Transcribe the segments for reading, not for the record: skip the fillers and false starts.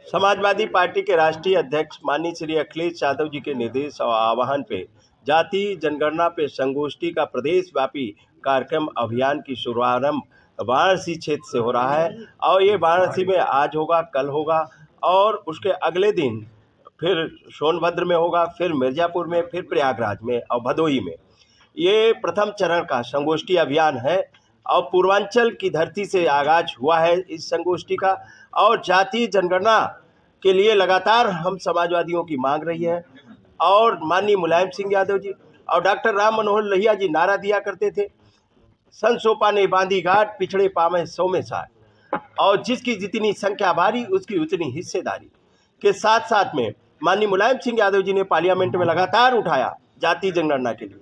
Samajwadi party के राष्ट्रीय अध्यक्ष माननीय श्री अखिलेश यादव जी के निर्देश और आह्वान पे जाति जनगणना पे संगोष्ठी का प्रदेश व्यापी कार्यक्रम अभियान की शुभारंभ वाराणसी क्षेत्र से हो रहा है। और ये वाराणसी में आज होगा, कल होगा और उसके अगले दिन फिर सोनभद्र में होगा, फिर मिर्ज़ापुर में, फिर प्रयागराज में और भदोही में। ये प्रथम चरण का संगोष्ठी अभियान है और पूर्वांचल की धरती से आगाज हुआ है इस संगोष्ठी का। और जाति जनगणना के लिए लगातार हम समाजवादियों की मांग रही है। और माननीय मुलायम सिंह यादव जी और डॉक्टर राम मनोहर लोहिया जी नारा दिया करते थे, सन सोपा ने बांधी घाट, पिछड़े पावे 100 में साथ, और जिसकी जितनी संख्या भारी उसकी उतनी हिस्सेदारी। के साथ साथ में माननीय मुलायम सिंह यादव जी ने पार्लियामेंट में लगातार उठाया जाति जनगणना के लिए,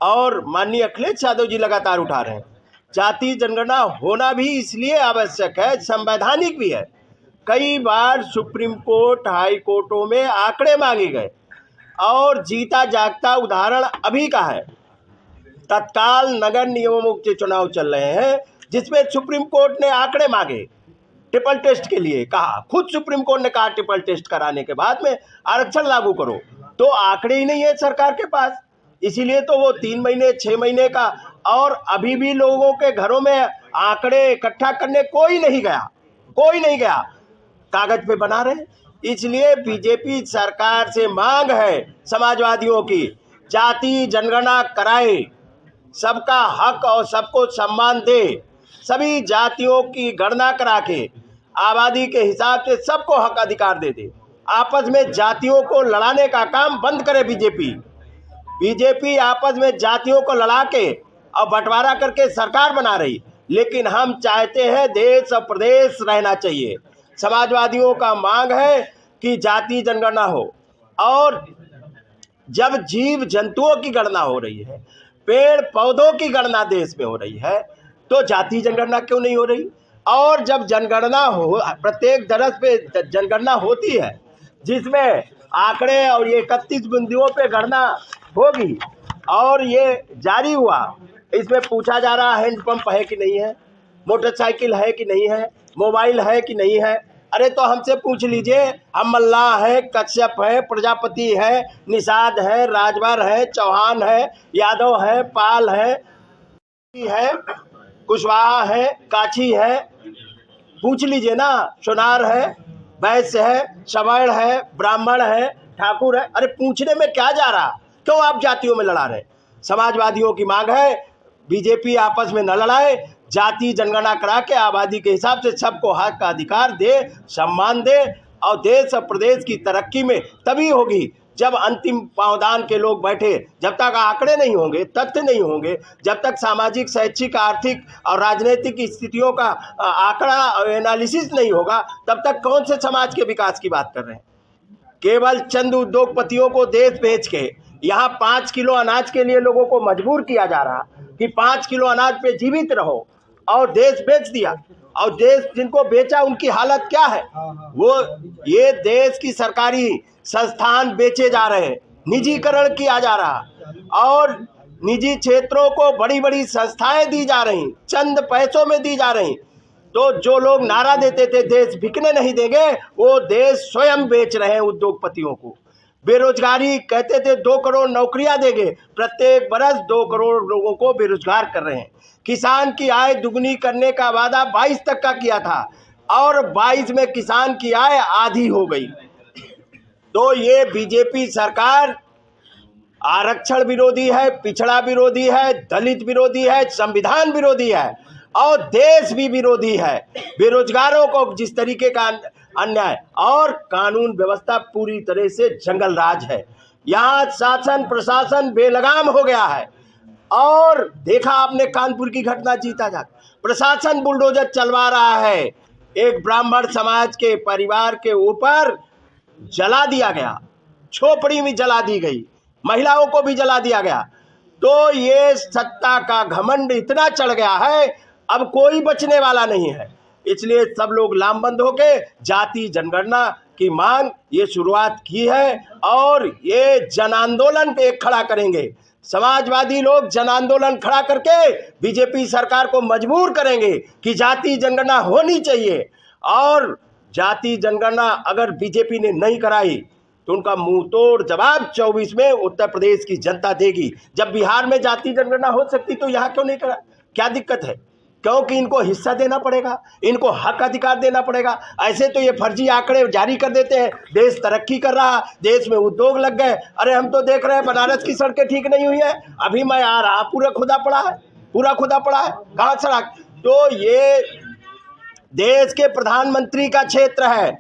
और माननीय अखिलेश यादव जी लगातार उठा रहे हैं। जाति जनगणना होना भी इसलिए आवश्यक है, संवैधानिक भी है। कई बार सुप्रीम कोर्ट, हाई कोर्टों में आंकड़े मांगे गए और जीता जागता उदाहरण अभी का है। तत्काल नगर निगमों के चुनाव चल रहे हैं जिसमें सुप्रीम कोर्ट ने आंकड़े मांगे, ट्रिपल टेस्ट के लिए कहा, खुद सुप्रीम कोर्ट ने कहा ट्रिपल टेस्ट कराने के बाद में आरक्षण लागू करो, तो आंकड़े ही नहीं है सरकार के पास। इसीलिए तो वो 3 महीने 6 महीने का, और अभी भी लोगों के घरों में आंकड़े इकट्ठा करने कोई नहीं गया, कागज पे बना रहे। इसलिए बीजेपी सरकार से मांग है समाजवादियों की, जाति जनगणना कराए, सबका हक और सबको सम्मान दे, सभी जातियों की गणना करा के आबादी के हिसाब से सबको हक अधिकार दे। आपस में जातियों को लड़ाने का काम बंद करे बीजेपी आपस में जातियों को लड़ा के और बंटवारा करके सरकार बना रही। लेकिन हम चाहते हैं देश और प्रदेश रहना चाहिए। समाजवादियों का मांग है कि जाति जनगणना हो, और जब जीव जंतुओं की गणना हो रही है, पेड़ पौधों की गणना देश में हो रही है, तो जाति जनगणना क्यों नहीं हो रही? और जब जनगणना हो, प्रत्येक दरस पे जनगणना होती है जिसमें आंकड़े और ये 31 बिंदुओं पे गणना होगी, और ये जारी हुआ, इसमें पूछा जा रहा है हैंडपंप है कि नहीं है, मोटरसाइकिल है कि नहीं है, मोबाइल है कि नहीं है। अरे तो हमसे पूछ लीजिए, हम मल्लाह है, कश्यप है, प्रजापति है, निषाद है, राजभर है, चौहान है, यादव है, पाल है, कुशवाहा है, काछी है, पूछ लीजिए ना, सोनार है, वैश्य है, सवर्ण है, ब्राह्मण है, ठाकुर है। अरे पूछने में क्या जा रहा, क्यों आप जातियों में लड़ा रहे? समाजवादियों की मांग है बीजेपी आपस में न लड़ाए, जाति जनगणना करा के आबादी के हिसाब से सबको हक का अधिकार दे, सम्मान दे, और देश और प्रदेश की तरक्की में तभी होगी जब अंतिम पावदान के लोग बैठे। जब तक आंकड़े नहीं होंगे, तथ्य नहीं होंगे, जब तक सामाजिक, शैक्षिक, आर्थिक और राजनीतिक स्थितियों का आंकड़ा और एनालिसिस नहीं होगा, तब तक कौन से समाज के विकास की बात कर रहे हैं? केवल चंद उद्योगपतियों को देश बेच के यहाँ 5 किलो अनाज के लिए लोगों को मजबूर किया जा रहा कि 5 किलो अनाज पे जीवित रहो, और देश बेच दिया। और देश जिनको बेचा उनकी हालत क्या है? वो ये देश की सरकारी संस्थान बेचे जा रहे हैं, निजीकरण किया जा रहा, और निजी क्षेत्रों को बड़ी बड़ी संस्थाएं दी जा रही, चंद पैसों में दी जा रही। तो जो लोग नारा देते थे देश बिकने नहीं देंगे, वो देश स्वयं बेच रहे हैं उद्योगपतियों को। बेरोजगारी कहते थे 2 करोड़ नौकरियां देंगे, प्रत्येक बरस 2 करोड़ लोगों को बेरोजगार कर रहे हैं। किसान की आय दुगनी करने का वादा 22 तक का किया था, और 22 में किसान की आय आधी हो गई। तो ये बीजेपी सरकार आरक्षण विरोधी है, पिछड़ा विरोधी है, दलित विरोधी है, संविधान विरोधी है, और देश भी विरोधी है। बेरोजगारों को जिस तरीके का अन्याय, और कानून व्यवस्था पूरी तरह से जंगल राज है। यहाँ शासन प्रशासन बेलगाम हो गया है। और देखा आपने कानपुर की घटना, जीता जाता प्रशासन बुलडोजर चलवा रहा है। एक ब्राह्मण समाज के परिवार के ऊपर जला दिया गया, झोपड़ी में जला दी गई, महिलाओं को भी जला दिया गया। तो ये सत्ता का घमंड इतना चढ़ गया है, अब कोई बचने वाला नहीं है। इसलिए सब लोग लामबंद होके जाति जनगणना की मांग ये शुरुआत की है, और ये जन आंदोलन एक खड़ा करेंगे। समाजवादी लोग जन आंदोलन खड़ा करके बीजेपी सरकार को मजबूर करेंगे कि जाति जनगणना होनी चाहिए, और जाति जनगणना अगर बीजेपी ने नहीं कराई तो उनका मुंह तोड़ जवाब 24 में उत्तर प्रदेश की जनता देगी। जब बिहार में जाति जनगणना हो सकती तो यहाँ क्यों नहीं करा? क्या दिक्कत है? क्योंकि इनको हिस्सा देना पड़ेगा, इनको हक अधिकार देना पड़ेगा। ऐसे तो ये फर्जी आंकड़े जारी कर देते हैं, देश तरक्की कर रहा, देश में उद्योग लग गए। अरे हम तो देख रहे हैं बनारस की सड़कें ठीक नहीं हुई है, अभी मैं आ रहा पूरा खुदा पड़ा है, कहाँ सड़क? तो ये देश के प्रधानमंत्री का क्षेत्र है,